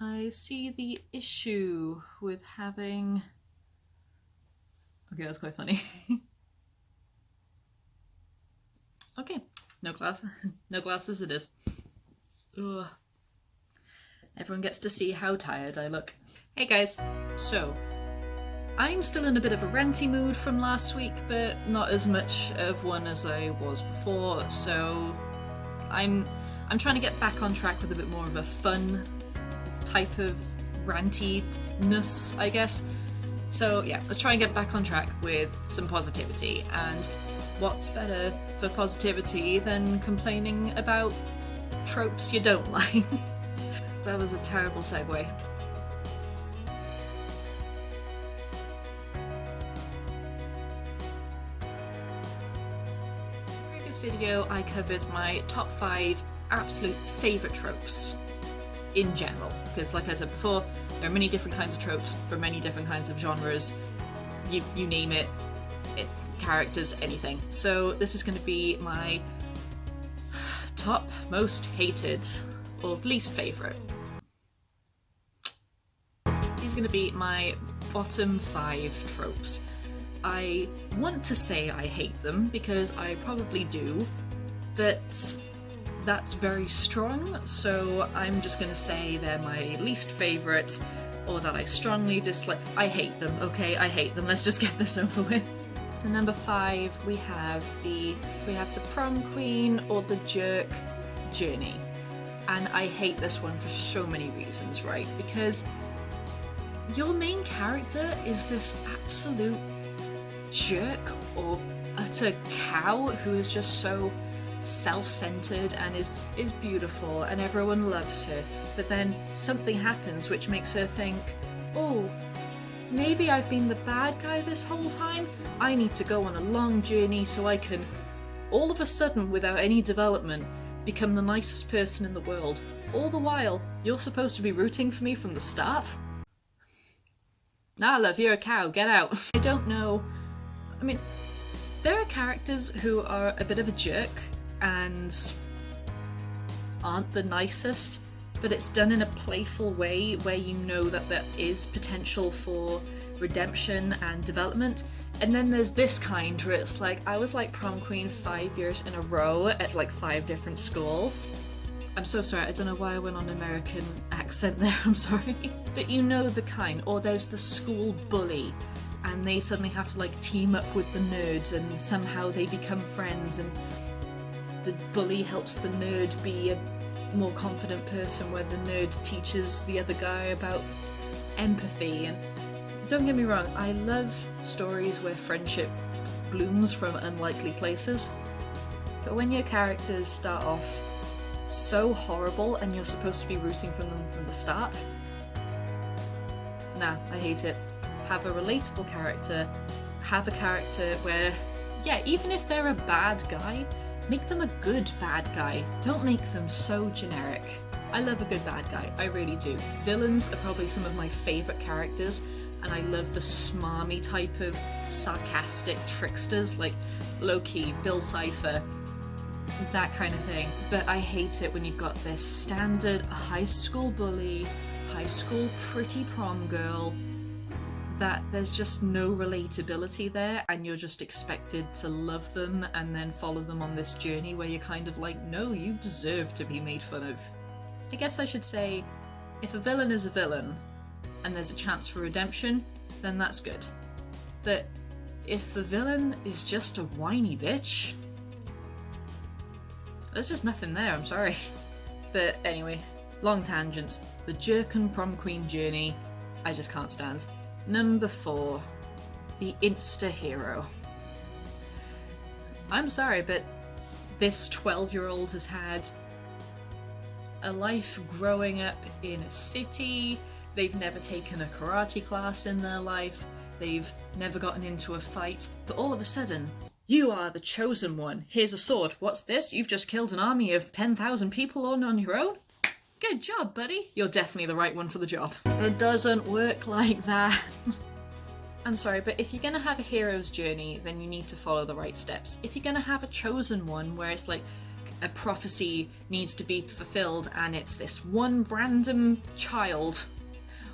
I see the issue with having... Okay, that's quite funny. Okay, no glasses it is. Ugh. Everyone gets to see how tired I look. Hey guys, so I'm still in a bit of a ranty mood from last week, but not as much of one as I was before, so I'm trying to get back on track with a bit more of a fun type of rantiness, I guess. So yeah, let's try and get back on track with some positivity, and what's better for positivity than complaining about tropes you don't like? That was a terrible segue. In the previous video I covered my top 5 absolute favourite tropes in general, because like I said before, there are many different kinds of tropes for many different kinds of genres. You name it, characters, anything. So this is going to be my top most hated or least favourite. These are going to be my bottom 5 tropes. I want to say I hate them because I probably do, but that's very strong, so I'm just going to say they're my least favourite, or that I strongly dislike. I hate them, okay? I hate them. Let's just get this over with. So number 5, we have the Prom Queen or the Jerk journey. And I hate this one for so many reasons, right? Because your main character is this absolute jerk or utter cow who is just so self-centered and is beautiful and everyone loves her, but then something happens which makes her think, oh, maybe I've been the bad guy this whole time. I need to go on a long journey so I can, all of a sudden, without any development, become the nicest person in the world. All the while, you're supposed to be rooting for me from the start? Nah, love, you're a cow, get out. I don't know. I mean, there are characters who are a bit of a jerk and aren't the nicest, but it's done in a playful way where you know that there is potential for redemption and development. And then there's this kind where it's like, I was like prom queen 5 years in a row at like 5 different schools. I'm so sorry, I don't know why I went on an American accent there, I'm sorry. But you know the kind. Or there's the school bully, and they suddenly have to like team up with the nerds and somehow they become friends, and the bully helps the nerd be a more confident person where the nerd teaches the other guy about empathy. And don't get me wrong, I love stories where friendship blooms from unlikely places, but when your characters start off so horrible and you're supposed to be rooting for them from the start, nah, I hate it. Have a relatable character, have a character where, yeah, even if they're a bad guy, make them a good bad guy. Don't make them so generic. I love a good bad guy, I really do. Villains are probably some of my favourite characters, and I love the smarmy type of sarcastic tricksters like Loki, Bill Cipher, that kind of thing. But I hate it when you've got this standard high school bully, high school pretty prom girl, that there's just no relatability there and you're just expected to love them and then follow them on this journey where you're kind of like, no, you deserve to be made fun of. I guess I should say, if a villain is a villain and there's a chance for redemption, then that's good. But if the villain is just a whiny bitch, there's just nothing there, I'm sorry. But anyway, long tangents. The Jerk and Prom Queen journey, I just can't stand. Number 4, the Instr Hero. I'm sorry, but this 12-year-old has had a life growing up in a city. They've never taken a karate class in their life. They've never gotten into a fight. But all of a sudden, you are the chosen one. Here's a sword. What's this? You've just killed an army of 10,000 people on your own? Good job, buddy. You're definitely the right one for the job. It doesn't work like that. I'm sorry, but if you're gonna have a hero's journey, then you need to follow the right steps. If you're gonna have a chosen one where it's like, a prophecy needs to be fulfilled and it's this one random child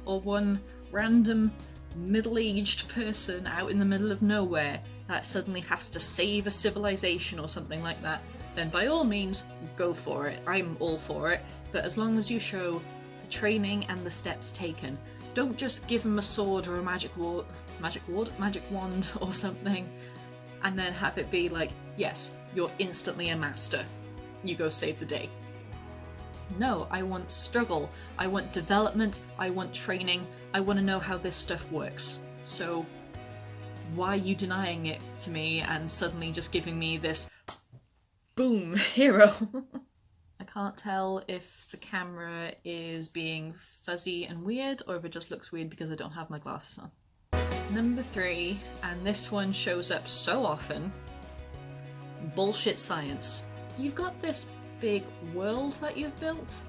or one random middle-aged person out in the middle of nowhere that suddenly has to save a civilization or something like that, then by all means, go for it. I'm all for it. But as long as you show the training and the steps taken, don't just give them a sword or a magic wand or something, and then have it be like, yes, you're instantly a master. You go save the day. No, I want struggle. I want development. I want training. I want to know how this stuff works. So why are you denying it to me and suddenly just giving me this boom hero? I can't tell if the camera is being fuzzy and weird or if it just looks weird because I don't have my glasses on. Number 3, and this one shows up so often, bullshit science. You've got this big world that you've built,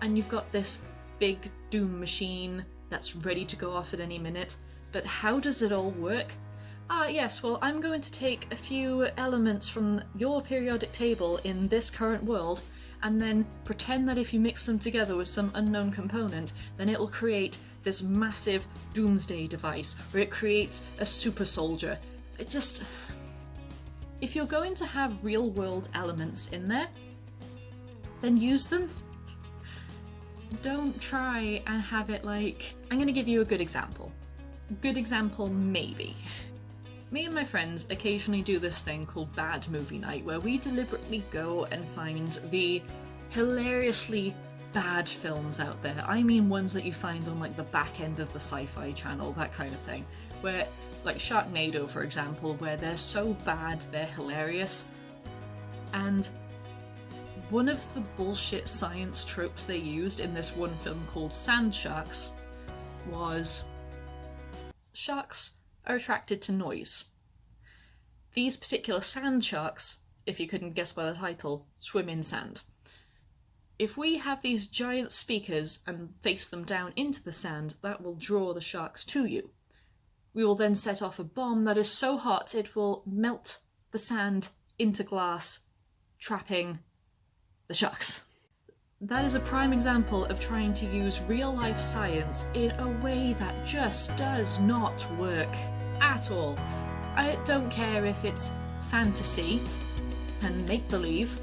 and you've got this big doom machine that's ready to go off at any minute, but how does it all work? Yes, well, I'm going to take a few elements from your periodic table in this current world and then pretend that if you mix them together with some unknown component, then it will create this massive doomsday device, or it creates a super soldier. It just... If you're going to have real world elements in there, then use them. Don't try and have it like... I'm going to give you a good example. Good example, maybe. Me and my friends occasionally do this thing called Bad Movie Night, where we deliberately go and find the hilariously bad films out there. I mean ones that you find on like the back end of the Sci-Fi Channel, that kind of thing. Where, like Sharknado for example, where they're so bad they're hilarious. And one of the bullshit science tropes they used in this one film called Sand Sharks was sharks are attracted to noise. These particular sand sharks, if you couldn't guess by the title, swim in sand. If we have these giant speakers and face them down into the sand, that will draw the sharks to you. We will then set off a bomb that is so hot it will melt the sand into glass, trapping the sharks. That is a prime example of trying to use real-life science in a way that just does not work at all. I don't care if it's fantasy and make-believe.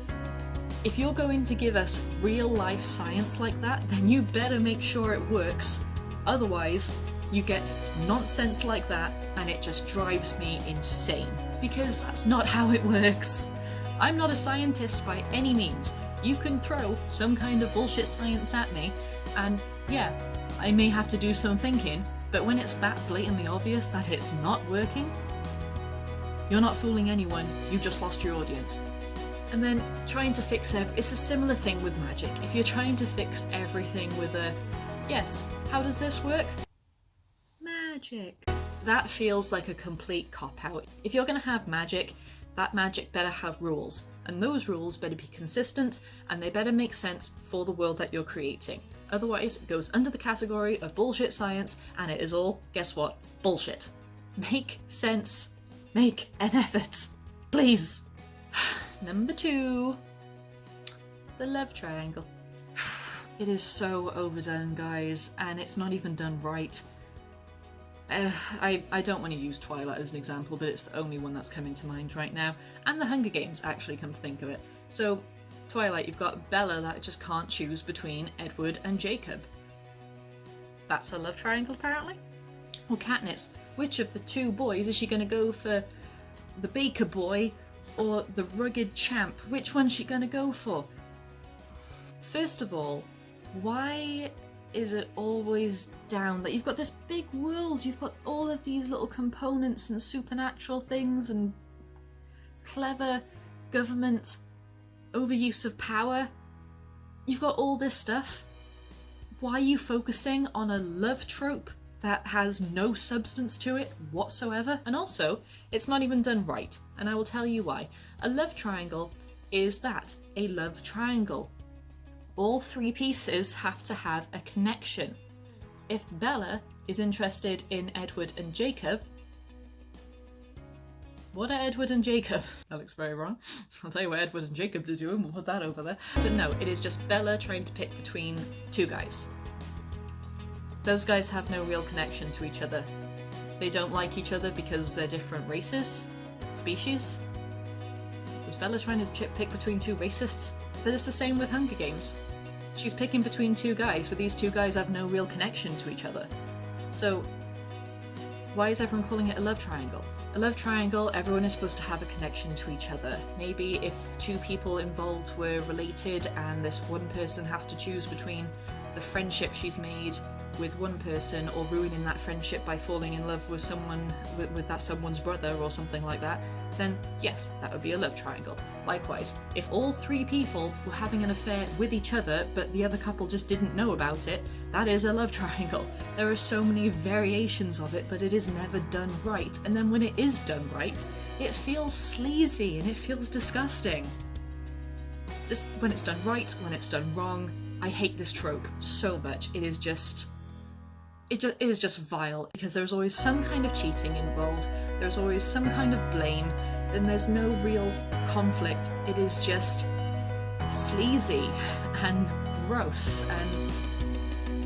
If you're going to give us real-life science like that, then you better make sure it works. Otherwise, you get nonsense like that and it just drives me insane. Because that's not how it works. I'm not a scientist by any means. You can throw some kind of bullshit science at me, and yeah, I may have to do some thinking, but when it's that blatantly obvious that it's not working, you're not fooling anyone, you've just lost your audience. And then trying to fix it's a similar thing with magic. If you're trying to fix everything with a, yes, how does this work? Magic. That feels like a complete cop-out. If you're gonna have magic, that magic better have rules, and those rules better be consistent, and they better make sense for the world that you're creating. Otherwise, it goes under the category of bullshit science, and it is all, guess what, bullshit. Make sense. Make an effort. Please. Number 2. The love triangle. It is so overdone, guys, and it's not even done right. I don't want to use Twilight as an example, but it's the only one that's coming to mind right now. And the Hunger Games, actually, come to think of it. So, Twilight, you've got Bella that just can't choose between Edward and Jacob. That's a love triangle, apparently. Or Katniss, which of the two boys is she going to go for? The baker boy or the rugged champ? Which one's she going to go for? First of all, why is it always down that you've got this big world, you've got all of these little components and supernatural things and clever government overuse of power? You've got all this stuff. Why are you focusing on a love trope that has no substance to it whatsoever? And also, it's not even done right, and I will tell you why. A love triangle is that, a love triangle. All 3 pieces have to have a connection. If Bella is interested in Edward and Jacob, What are Edward and Jacob? That looks very wrong. I'll tell you what Edward and Jacob are doing, we'll put that over there. But no, it is just Bella trying to pick between two guys. Those guys have no real connection to each other. They don't like each other because they're different races, species. Was Bella trying to pick between two racists? But it's the same with Hunger Games. She's picking between two guys, but these two guys have no real connection to each other. So, why is everyone calling it a love triangle? A love triangle, everyone is supposed to have a connection to each other. Maybe if two people involved were related and this one person has to choose between the friendship she's made with one person or ruining that friendship by falling in love with someone, with that someone's brother or something like that, then yes, that would be a love triangle. Likewise, if all three people were having an affair with each other but the other couple just didn't know about it, that is a love triangle. There are so many variations of it, but it is never done right. And then when it is done right, it feels sleazy and it feels disgusting. Just when it's done right, when it's done wrong, I hate this trope so much. It is just vile, because there's always some kind of cheating involved, there's always some kind of blame, then there's no real conflict. It is just sleazy and gross, and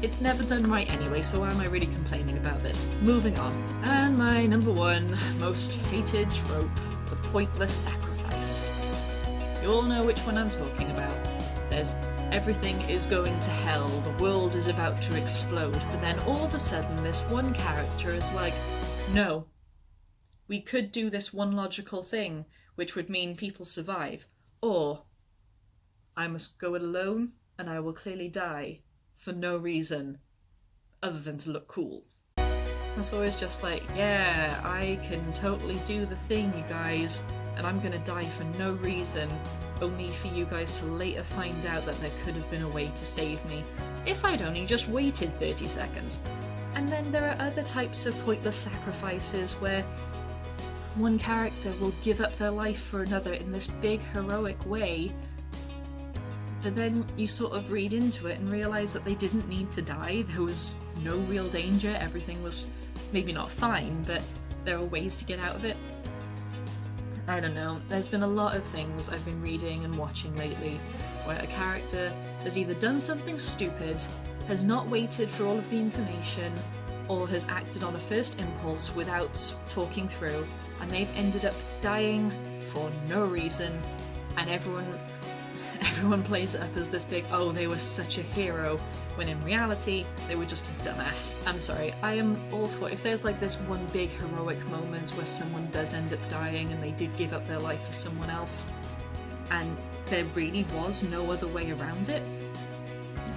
it's never done right anyway, so why am I really complaining about this? Moving on. And my number one most hated trope, the pointless sacrifice. You all know which one I'm talking about. There's everything is going to hell, the world is about to explode, but then all of a sudden this one character is like, no, we could do this one logical thing, which would mean people survive, or I must go it alone and I will clearly die for no reason other than to look cool. That's always just like, yeah, I can totally do the thing, you guys, and I'm gonna die for no reason, only for you guys to later find out that there could have been a way to save me, if I'd only just waited 30 seconds. And then there are other types of pointless sacrifices where one character will give up their life for another in this big heroic way, but then you sort of read into it and realise that they didn't need to die, there was no real danger, everything was maybe not fine, but there are ways to get out of it. I don't know, there's been a lot of things I've been reading and watching lately where a character has either done something stupid, has not waited for all of the information, or has acted on a first impulse without talking through, and they've ended up dying for no reason, and everyone plays it up as this big, oh, they were such a hero, when in reality, they were just a dumbass. I'm sorry, I am all for, if there's like this one big heroic moment where someone does end up dying and they did give up their life for someone else, and there really was no other way around it,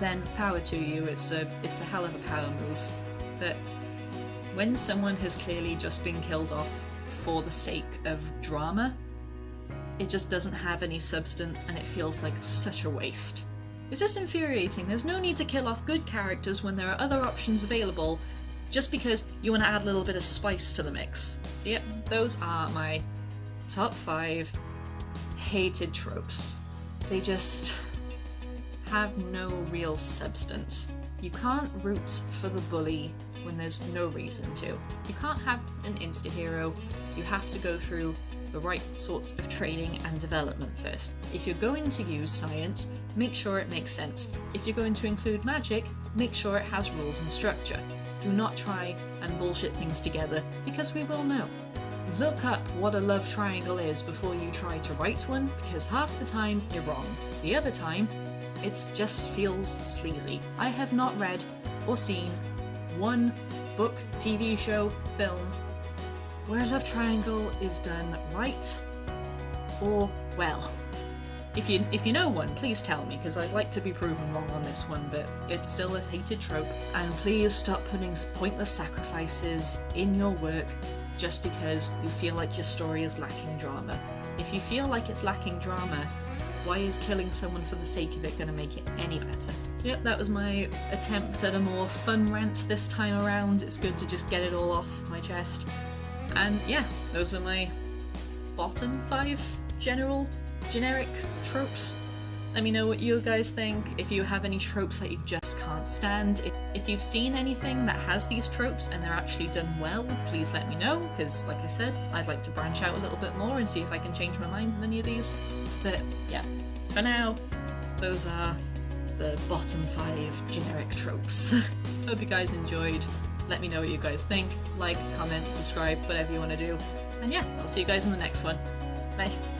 then power to you, it's a hell of a power move. But when someone has clearly just been killed off for the sake of drama, it just doesn't have any substance and it feels like such a waste. It's just infuriating. There's no need to kill off good characters when there are other options available just because you want to add a little bit of spice to the mix. So yep, those are my top 5 hated tropes. They just have no real substance. You can't root for the bully when there's no reason to. You can't have an Instr Hero. You have to go through the right sorts of training and development first. If you're going to use science, make sure it makes sense. If you're going to include magic, make sure it has rules and structure. Do not try and bullshit things together, because we will know. Look up what a love triangle is before you try to write one, because half the time you're wrong. The other time, it just feels sleazy. I have not read or seen one book, TV show, film where a love triangle is done right or well. If you know one, please tell me, because I'd like to be proven wrong on this one, but it's still a hated trope. And please stop putting pointless sacrifices in your work just because you feel like your story is lacking drama. If you feel like it's lacking drama, why is killing someone for the sake of it going to make it any better? So yep, that was my attempt at a more fun rant this time around. It's good to just get it all off my chest. And yeah, those are my bottom 5 generic tropes. Let me know what you guys think, if you have any tropes that you just can't stand. If you've seen anything that has these tropes and they're actually done well, please let me know, because like I said, I'd like to branch out a little bit more and see if I can change my mind on any of these. But yeah, for now, those are the bottom 5 generic tropes. Hope you guys enjoyed. Let me know what you guys think. Like, comment, subscribe, whatever you want to do. And yeah, I'll see you guys in the next one. Bye.